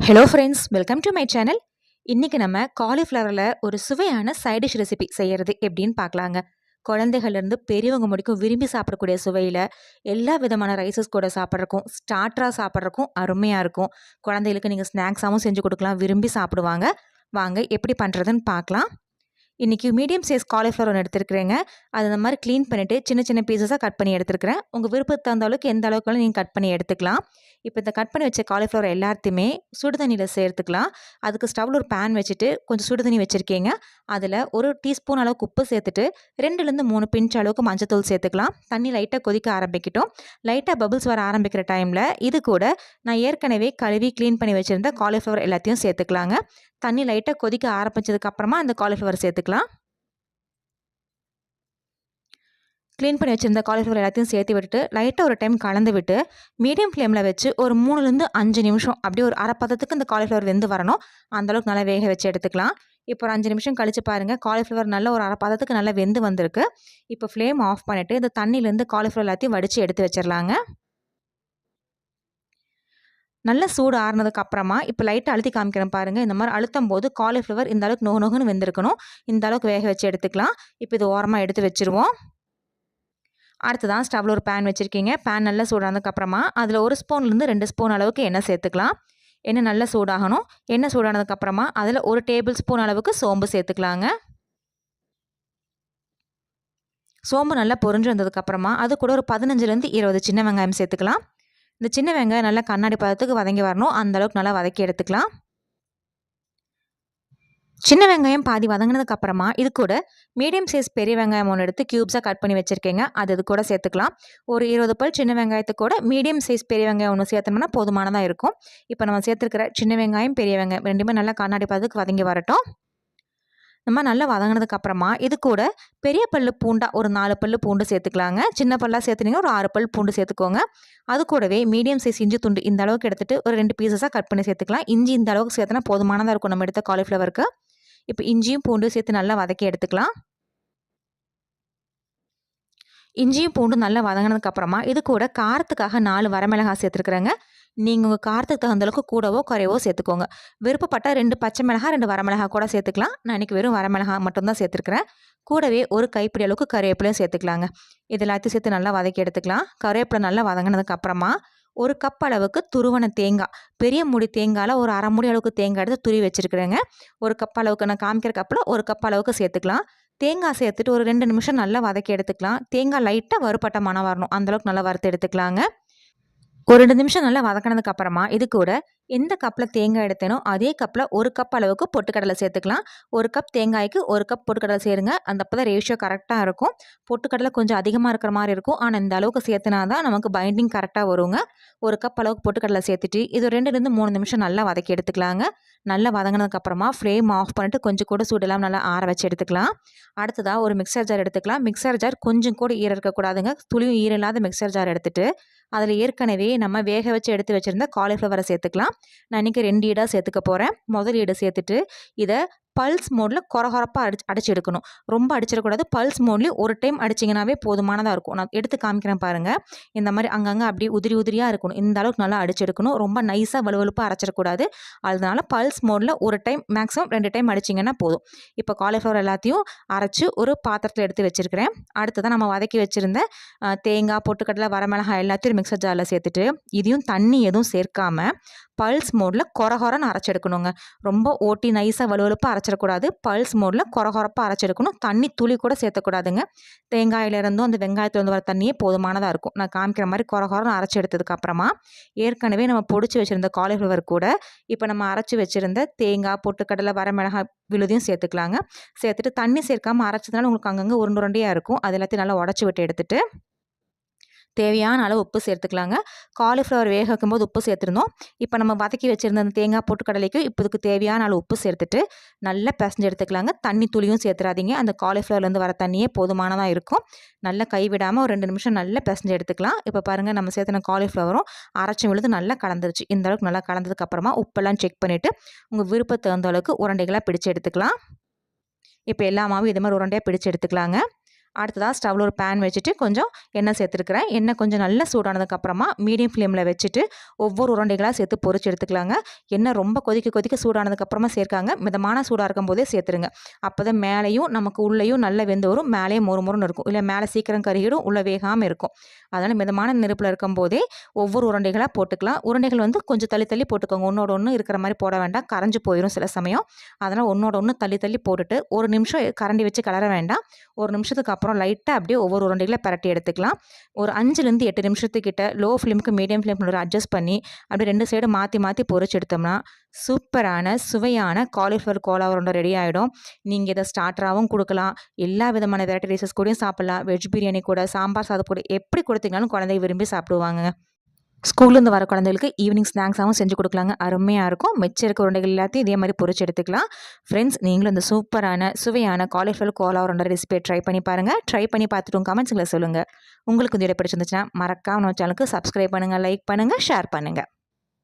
Hello friends, welcome to my channel. இன்றைக்கி நம்ம காலிஃப்ளவரில் ஒரு சுவையான சைட் டிஷ் ரெசிபி செய்கிறது எப்படின்னு பார்க்கலாங்க. குழந்தைகள்லேருந்து பெரியவங்க முடிக்கும் விரும்பி சாப்பிடக்கூடிய சுவையில் எல்லா விதமான ரைஸஸ் கூட சாப்பிட்றக்கும், ஸ்டார்டராக சாப்பிட்றக்கும் அருமையாக இருக்கும். குழந்தைகளுக்கு நீங்கள் ஸ்நாக்ஸாகவும் செஞ்சு கொடுக்கலாம், விரும்பி சாப்பிடுவாங்க. வாங்க எப்படி பண்ணுறதுன்னு பார்க்கலாம். இன்றைக்கி மீடியம் சைஸ் காலிஃப்ளவர் ஒன்று எடுத்துருக்கிறேங்க. அது இந்த மாதிரி க்ளீன் பண்ணிவிட்டு சின்ன சின்ன பீசஸாக கட் பண்ணி எடுத்துருக்கிறேன். உங்கள் விருப்பத்துக்கு தகுந்த அளவுக்கு எந்த அளவுக்கு நீங்கள் கட் பண்ணி எடுத்துக்கலாம். இப்போ இந்த கட் பண்ணி வச்ச காலிஃப்ளவர் எல்லாத்தையுமே சுடு தண்ணியில் சேர்த்துக்கலாம். அதுக்கு ஸ்டவ்வில் ஒரு பேன் வச்சுட்டு கொஞ்சம் சுடு தண்ணி வச்சுருக்கீங்க. அதில் ஒரு டீஸ்பூன் அளவுக்கு உப்பு சேர்த்துட்டு 2லேருந்து 3 பிஞ்ச் அளவுக்கு மஞ்சத்தூள் சேர்த்துக்கலாம். தண்ணி லைட்டாக கொதிக்க ஆரம்பிக்கட்டும். லைட்டாக பபிள்ஸ் வர ஆரம்பிக்கிற டைமில் இது கூட நான் ஏற்கனவே கழுவி க்ளீன் பண்ணி வச்சுருந்த காலிஃப்ளவர் எல்லாத்தையும் சேர்த்துக்கலாங்க. தண்ணி லைட்டாக கொதிக்க ஆரம்பித்ததுக்கப்புறமா அந்த காலிஃப்ளவர் சேர்த்துக்கலாம். க்ளீன் பண்ணி வச்சுருந்த காலிஃப்ளவர் எல்லாத்தையும் சேர்த்து விட்டுட்டு லைட்டாக ஒரு டைம் கலந்து விட்டு மீடியம் ஃப்ளேமில் வச்சு ஒரு 3லேருந்து 5 நிமிஷம் அப்படியே ஒரு அரை பதத்துக்கு இந்த காலிஃப்ளவர் வெந்து வரணும். அந்தளவுக்கு நல்லா வேக வச்சு எடுத்துக்கலாம். இப்போ ஒரு 5 நிமிஷம் கழித்து பாருங்கள், காலிஃப்ளவர் நல்லா ஒரு அரை பதத்துக்கு நல்லா வெந்து வந்திருக்கு. இப்போ ஃப்ளேம் ஆஃப் பண்ணிவிட்டு இந்த தண்ணியிலேருந்து காலிஃப்ளவர் எல்லாத்தையும் வடித்து எடுத்து வச்சிடலாங்க. நல்லா சூடு ஆறுனதுக்கு அப்புறமா இப்போ லைட்டாக அழுத்தி காமிக்கிறேன் பாருங்கள். இந்த மாதிரி அழுத்தும் போது காலிஃப்ளவர் இந்த அளவுக்கு நொகுன்னு வெந்திருக்கணும். இந்த அளவுக்கு வேக வச்சு எடுத்துக்கலாம். இப்போ இது ஓரமாக எடுத்து வச்சுருவோம். அடுத்ததான் ஸ்டவ்வில் ஒரு பேன் வச்சுருக்கீங்க. பேன் நல்லா சூடானதுக்கப்புறமா அதில் 1 ஸ்பூன்லேருந்து 2 ஸ்பூன் அளவுக்கு எண்ணெய் சேர்த்துக்கலாம். எண்ணெய் நல்லா சூடாகணும். எண்ணெய் சூடானதுக்கப்புறமா அதில் 1 டேபிள் ஸ்பூன் அளவுக்கு சோம்பு சேர்த்துக்கலாங்க. சோம்பு நல்லா பொரிஞ்சு வந்ததுக்கப்புறமா அது கூட ஒரு 15லேருந்து 20 சின்ன வெங்காயம் சேர்த்துக்கலாம். இந்த சின்ன வெங்காயம் நல்லா கண்ணாடி பதத்துக்கு வதங்கி வரணும். அந்தளவுக்கு நல்லா வதக்கி எடுத்துக்கலாம். சின்ன வெங்காயம் பாதி வதங்கினதுக்கப்புறமா இது கூட மீடியம் சைஸ் பெரிய வெங்காயம் ஒன்று எடுத்து க்யூப்ஸாக கட் பண்ணி வச்சுருக்கேங்க. அது கூட சேர்த்துக்கலாம். ஒரு 20 பல் சின்ன வெங்காயத்து கூட மீடியம் சைஸ் பெரிய வெங்காயம் ஒன்று சேர்த்தோம்னா போதுமானதாக இருக்கும். இப்போ நம்ம சேர்த்துருக்கிற சின்ன வெங்காயம் பெரிய வெங்காயம் ரெண்டுமே நல்லா கண்ணாடி பதத்துக்கு வதங்கி வரட்டும். நம்ம நல்லா வதங்கினதுக்கப்புறமா இது கூட பெரிய பல்லு பூண்டா ஒரு 4 பல்லு பூண்டு சேர்த்துக்கலாங்க. சின்ன பல்லாக சேர்த்துனீங்கன்னா ஒரு 6 பல் பூண்டு சேர்த்துக்கோங்க. அது கூடவே மீடியம் சைஸ் இஞ்சி துண்டு இந்த அளவுக்கு எடுத்துகிட்டு ஒரு 2 பீசஸாக கட் பண்ணி சேர்த்துக்கலாம். இஞ்சி இந்த அளவுக்கு சேர்த்துனா போதுமானதாக இருக்கும் நம்ம எடுத்த காலிஃப்ளவருக்கு. இப்போ இஞ்சியும் பூண்டும் சேர்த்து நல்லா வதக்கி எடுத்துக்கலாம். இஞ்சியும் பூண்டும் நல்லா வதங்கினதுக்கப்புறமா இது கூட காரத்துக்காக 4 வரமிளகாய் சேர்த்துருக்குறேங்க. நீங்கள் உங்கள் காரத்துக்கு தகுந்த அளவுக்கு கூடவோ குறைவோ சேர்த்துக்கோங்க. விருப்பப்பட்ட 2 பச்சை மிளகாய் 2 வரமிளகாய் கூட சேர்த்துக்கலாம். நான் இன்றைக்கி வெறும் வரமிளகாய் மட்டும்தான் சேர்த்துருக்கிறேன். கூடவே ஒரு கைப்பிடி அளவுக்கு கருவேப்பிலையும் சேர்த்துக்கலாங்க. இது எல்லாத்தையும் சேர்த்து நல்லா வதக்கி எடுத்துக்கலாம். கருவேப்பிலை நல்லா வதங்கினதுக்கப்புறமா 1 கப் அளவுக்கு துருவன தேங்காய், பெரிய மூடி தேங்காயில் ஒரு அரை மூடி அளவுக்கு தேங்காய் எடுத்து துருவி வச்சுருக்கிறேங்க. 1 கப் அளவுக்கு நான் காமிக்கிற கப்பில் 1 கப் அளவுக்கு சேர்த்துக்கலாம். தேங்காய் சேர்த்துட்டு ஒரு 2 நிமிஷம் நல்லா வதக்கி எடுத்துக்கலாம். தேங்காய் லைட்டாக வறுபட்ட மணம் வரணும். அந்தளவுக்கு நல்லா வறுத்து எடுத்துக்கலாங்க. ஒரு 2 நிமிஷம் நல்லா வதக்கினதுக்கப்புறமா இது கூட எந்த கப்பில் தேங்காய் எடுத்தேனோ அதே கப்பில் 1 கப் அளவுக்கு பொட்டுக்கடலை சேர்த்துக்கலாம். 1 கப் தேங்காய்க்கு 1 கப் பொட்டுக்கடலை சேருங்க. அந்த அப்போ தான் ரேஷியோ கரெக்டாக இருக்கும். பொட்டுக்கடலை கொஞ்சம் அதிகமாக இருக்கிற மாதிரி இருக்கும். ஆனால் இந்த அளவுக்கு சேர்த்துனா தான் நமக்கு பைண்டிங் கரெக்டாக வருங்க. 1 கப் அளவுக்கு பொட்டுக்கடலை சேர்த்துட்டு இது 2லேருந்து 3 நிமிஷம் நல்லா வதக்கி எடுத்துக்கலாங்க. நல்லா வதங்கினதுக்கப்புறமா ஃப்ளேம் ஆஃப் பண்ணிட்டு கொஞ்சம் கூட சூடெல்லாம் நல்லா ஆற வச்சு எடுத்துக்கலாம். அடுத்ததாக ஒரு மிக்சர் ஜார் எடுத்துக்கலாம். மிக்சர் ஜார் கொஞ்சம் கூட ஈரம் இருக்கக்கூடாதுங்க. துளியும் ஈரம் இல்லாத மிக்சர் ஜார் எடுத்துகிட்டு அதில் ஏற்கனவே நம்ம வேக வச்சு எடுத்து வச்சுருந்த காலிஃப்ளவரை சேர்த்துக்கலாம். நான் இன்றைக்கி 2 ஈடாக சேர்த்துக்க போகிறேன். முதல் ஈடு சேர்த்துட்டு இதை பல்ஸ் மோடில் கொரகொரப்பாக அடிச்சு எடுக்கணும். ரொம்ப அடிச்சிடக்கூடாது. பல்ஸ் மோட்லேயும் ஒரு டைம் அடிச்சிங்கனாவே போதுமானதாக இருக்கும். நான் எடுத்து காமிக்கிறேன் பாருங்கள். இந்த மாதிரி அங்கங்கே அப்படியே உதிரி உதிரியாக இருக்கணும். இந்த அளவுக்கு நல்லா அடிச்சு எடுக்கணும். ரொம்ப நைஸாக வலுவலுப்பாக அரைச்சிடக்கூடாது. அதனால பல்ஸ் மோடில் ஒரு டைம் மேக்ஸிமம் 2 டைம் அடிச்சிங்கன்னா போதும். இப்போ காலிஃப்ளவர் எல்லாத்தையும் அரைச்சி ஒரு பாத்திரத்தில் எடுத்து வச்சுருக்கிறேன். அடுத்ததான் நம்ம வதக்கி வச்சுருந்த தேங்காய், பொட்டுக்கடலை, வரமிளகாய் எல்லாத்தையும் மிக்சர் ஜாரில் சேர்த்துட்டு இதையும் தண்ணி எதுவும் சேர்க்காமல் பல்ஸ் மோடில் கொரகொரன்னு அரைச்செடுக்கணுங்க. ரொம்ப ஓட்டி நைஸாக வலுவலுப்பாக அரைச்சிடக்கூடாது. பல்ஸ் மோடில் கொரகொரப்பாக அரைச்செடுக்கணும். தண்ணி துளி கூட சேர்த்தக்கூடாதுங்க. தேங்காயிலிருந்தும் அந்த வெங்காயத்துலேருந்து வர தண்ணியே போதுமானதாக இருக்கும். நான் காமிக்கிற மாதிரி கொரகொரன்னு அரைச்சி எடுத்ததுக்கப்புறமா ஏற்கனவே நம்ம பொடிச்சு வச்சுருந்த காலிஃப்ளவர் கூட இப்போ நம்ம அரைச்சி வச்சுருந்த தேங்காய், பொட்டுக்கடலை, வரமிளகாய் விழுதையும் சேர்த்துக்கலாங்க. சேர்த்துட்டு தண்ணி சேர்க்காமல் அரைச்சதுனால உங்களுக்கு அங்கங்கே உருண்டை உருண்டையாக இருக்கும். அது எல்லாத்தையும் நல்லா உடச்சி விட்டு எடுத்துட்டு தேவையான அளவு உப்பு சேர்த்துக்கலாங்க. காலிஃப்ளவர் வேக வைக்கும்போது உப்பு சேர்த்துருந்தோம். இப்போ நம்ம வதக்கி வச்சுருந்த அந்த தேங்காய் பொட்டுக்கடலைக்கு இப்போ இதுக்கு தேவையான அளவு உப்பு சேர்த்துட்டு நல்லா பிசைஞ்சு எடுத்துக்கலாங்க. தண்ணி துளியும் சேர்த்துறாதீங்க. அந்த காலிஃப்ளவர்லேருந்து வர தண்ணியே போதுமானதாக இருக்கும். நல்லா கைவிடாமல் ஒரு 2 நிமிஷம் நல்லா பிசைஞ்சு எடுத்துக்கலாம். இப்போ பாருங்கள், நம்ம சேர்த்துன காலிஃப்ளவரும் அரைச்சி விழுது நல்லா கலந்துருச்சு. இந்த அளவுக்கு நல்லா கலந்ததுக்கப்புறமா உப்பெல்லாம் செக் பண்ணிவிட்டு உங்கள் விருப்பத்தை தகுந்த அளவுக்கு உருண்டைகளாக பிடிச்சு எடுத்துக்கலாம். இப்போ எல்லா மாவும் இது மாதிரி உருண்டையாக பிடிச்சு எடுத்துக்கலாங்க. அடுத்ததாக ஸ்டவ்வில் ஒரு பேன் வச்சுட்டு கொஞ்சம் எண்ணெய் சேர்த்துருக்குறேன். எண்ணெய் கொஞ்சம் நல்லா சூடானதுக்கப்புறமா மீடியம் ஃப்ளேமில் வச்சுட்டு ஒவ்வொரு உருண்டைகளாக சேர்த்து பொரிச்சு எடுத்துக்கலாங்க. எண்ணெய் ரொம்ப கொதிக்க கொதிக்க சூடானதுக்கப்புறமா சேர்க்காங்க. மிதமான சூடாக இருக்கும் போதே சேர்த்துருங்க. அப்போ தான் மேலேயும் நமக்கு உள்ளேயும் நல்லா வெந்து வரும், மேலேயும் மொறு மொறுன்னு இருக்கும். இல்லை மேலே சீக்கிரம் கருகிடும், உள்ளே வேகாமல் இருக்கும். அதனால் மிதமான நெருப்பில் இருக்கும் போதே ஒவ்வொரு உருண்டைகளாக போட்டுக்கலாம். உருண்டைகள் வந்து கொஞ்சம் தள்ளி தள்ளி போட்டுக்கோங்க. ஒன்றோட ஒன்று இருக்கிற மாதிரி போட வேண்டாம், கரைஞ்சு போயிடும் சில சமயம். அதனால் ஒன்றோட ஒன்று தள்ளி தள்ளி போட்டுட்டு ஒரு நிமிஷம் கரண்டி வச்சு கிளற வேண்டாம். ஒரு நிமிஷத்துக்கு அப்புறம் லைட்டாக அப்படியே ஒவ்வொரு உருண்டைகளை பரட்டி எடுத்துக்கலாம். ஒரு 5லேருந்து 8 நிமிஷத்துக்கிட்ட லோ ஃப்ளேமுக்கு மீடியம் ஃப்ளேமில் அட்ஜஸ்ட் பண்ணி அப்படியே 2 சைடு மாற்றி மாற்றி பொரிச்சு எடுத்தோம்னா சூப்பரான சுவையான காலிஃப்ளவர் கோலா உருண்டை ரெடி ஆகிடும். நீங்கள் இதை ஸ்டார்டராகவும் கொடுக்கலாம், எல்லா விதமான வெரைட்டி ரைஸஸ் கூடயும் சாப்பிட்லாம். வெஜ் பிரியாணி கூட, சாம்பார் சாதம் கூட எப்படி கொடுத்தீங்கனாலும் குழந்தைங்க விரும்பி சாப்பிடுவாங்க. ஸ்கூல்லேருந்து வர குழந்தைகளுக்கு ஈவினிங் ஸ்நாக்ஸாகவும் செஞ்சு கொடுக்கலாங்க. அருமையாக இருக்கும். மிச்சம் இருக்க உருண்டைகள் எல்லாத்தையும் இதே மாதிரி பொரிச்சு எடுத்துக்கலாம். ஃப்ரெண்ட்ஸ், நீங்களும் இந்த சூப்பரான சுவையான காலிஃப்ளவர் கோலா உருண்டை ரெசிபியை ட்ரை பண்ணி பாருங்கள். ட்ரை பண்ணி பார்த்துட்டு கமெண்ட்ஸுங்களை சொல்லுங்கள். உங்களுக்கு இந்த வீடியோ பிடிச்சிருந்துச்சுன்னா மறக்காம நம்ம சேனலுக்கு சப்ஸ்கிரைப் பண்ணுங்கள், லைக் பண்ணுங்கள், ஷேர் பண்ணுங்கள்.